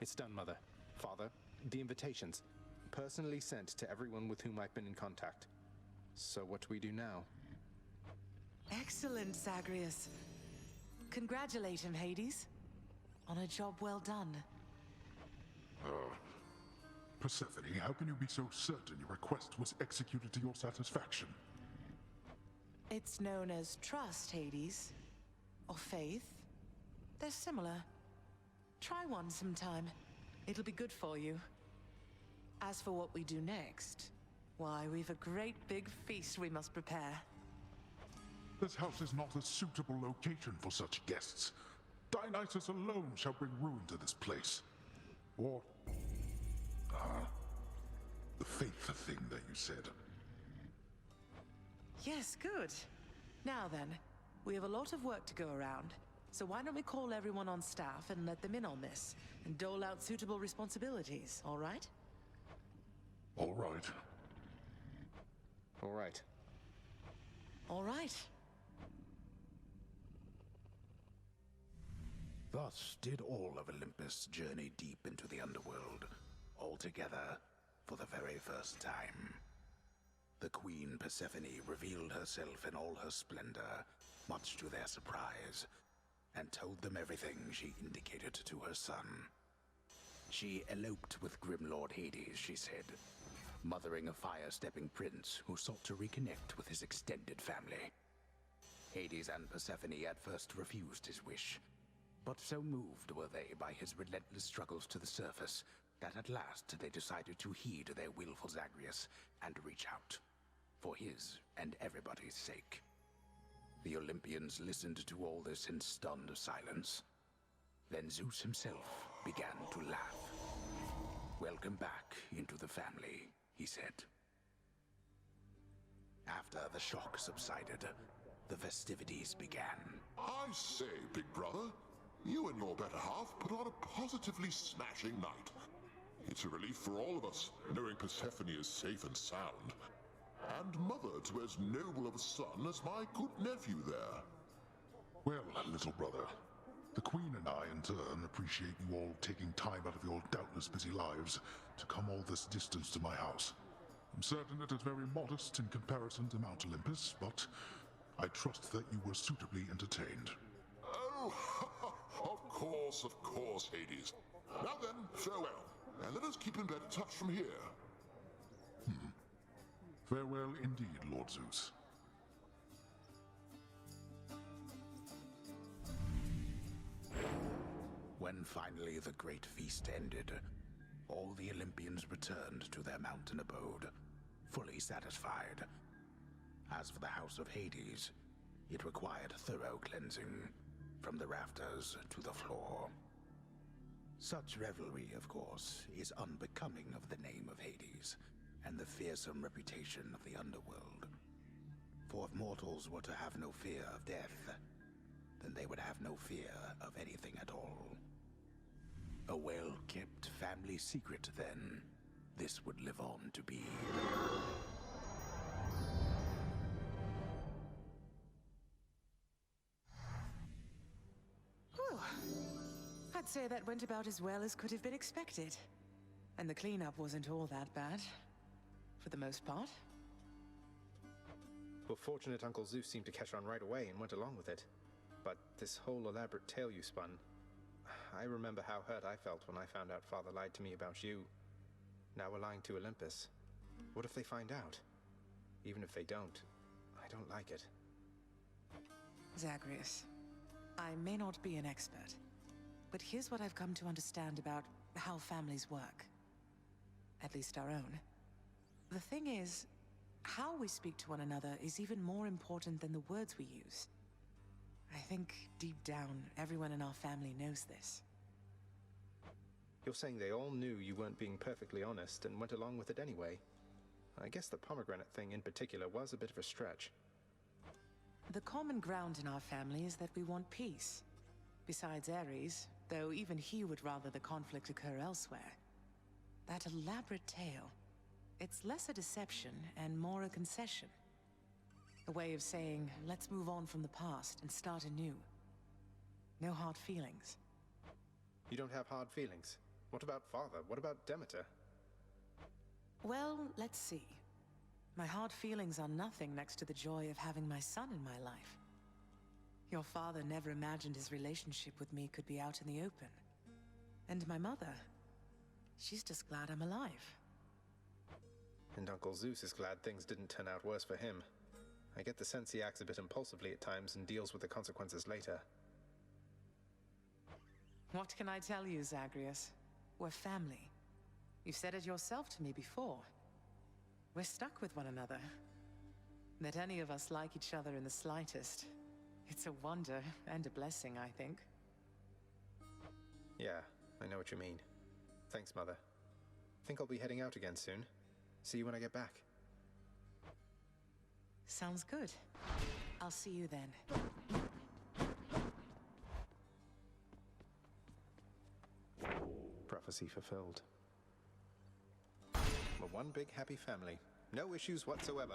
It's done, Mother. Father, the invitations. Personally sent to everyone with whom I've been in contact. So what do we do now? Excellent, Zagreus. Congratulate him, Hades. On a job well done. Persephone, how can you be so certain your request was executed to your satisfaction? It's known as trust, Hades. Or faith. They're similar. Try one sometime. It'll be good for you. As for what we do next, why, we've a great big feast we must prepare. This house is not a suitable location for such guests. Dionysus alone shall bring ruin to this place. Or... the faith thing that you said. Yes, good. Now then, we have a lot of work to go around. So why don't we call everyone on staff and let them in on this, and dole out suitable responsibilities, all right? All right. All right. All right. Thus did all of Olympus journey deep into the underworld, all together for the very first time. The Queen Persephone revealed herself in all her splendor, much to their surprise, and told them everything she indicated to her son. She eloped with Grim Lord Hades, she said, mothering a fire-stepping prince who sought to reconnect with his extended family. Hades and Persephone at first refused his wish, but so moved were they by his relentless struggles to the surface that at last they decided to heed their willful Zagreus and reach out, for his and everybody's sake. The Olympians listened to all this in stunned silence. Then Zeus himself began to laugh. "Welcome back into the family," he said. After the shock subsided, the festivities began. I say, big brother, you and your better half put on a positively smashing night. It's a relief for all of us, knowing Persephone is safe and sound. And mother to as noble of a son as my good nephew there. Well, little brother, the Queen and I, in turn, appreciate you all taking time out of your doubtless busy lives to come all this distance to my house. I'm certain it is very modest in comparison to Mount Olympus, but I trust that you were suitably entertained. Oh, of course, Hades. Now then, farewell, and let us keep in better touch from here. Farewell indeed, Lord Zeus. When finally the great feast ended, all the Olympians returned to their mountain abode, fully satisfied. As for the house of Hades, it required thorough cleansing, from the rafters to the floor. Such revelry, of course, is unbecoming of the name of Hades, and the fearsome reputation of the underworld. For if mortals were to have no fear of death, then they would have no fear of anything at all. A well-kept family secret, then, this would live on to be. Whew. I'd say that went about as well as could have been expected. And the cleanup wasn't all that bad. For the most part. Well, fortunate Uncle Zeus seemed to catch on right away and went along with it. But this whole elaborate tale you spun... I remember how hurt I felt when I found out Father lied to me about you. Now we're lying to Olympus. What if they find out? Even if they don't, I don't like it. Zagreus, I may not be an expert, but here's what I've come to understand about how families work. At least our own. The thing is, how we speak to one another is even more important than the words we use. I think, deep down, everyone in our family knows this. You're saying they all knew you weren't being perfectly honest and went along with it anyway. I guess the pomegranate thing in particular was a bit of a stretch. The common ground in our family is that we want peace. Besides Ares, though even he would rather the conflict occur elsewhere. That elaborate tale, it's less a deception and more a concession. A way of saying, let's move on from the past and start anew. No hard feelings. You don't have hard feelings? What about Father? What about Demeter? Well, let's see. My hard feelings are nothing next to the joy of having my son in my life. Your father never imagined his relationship with me could be out in the open. And my mother, she's just glad I'm alive. And Uncle Zeus is glad things didn't turn out worse for him. I get the sense he acts a bit impulsively at times and deals with the consequences later. What can I tell you, Zagreus? We're family. You've said it yourself to me before. We're stuck with one another. That any of us like each other in the slightest. It's a wonder and a blessing, I think. Yeah, I know what you mean. Thanks, Mother. Think I'll be heading out again soon. See you when I get back. Sounds good. I'll see you then. Prophecy fulfilled. We're one big happy family. No issues whatsoever.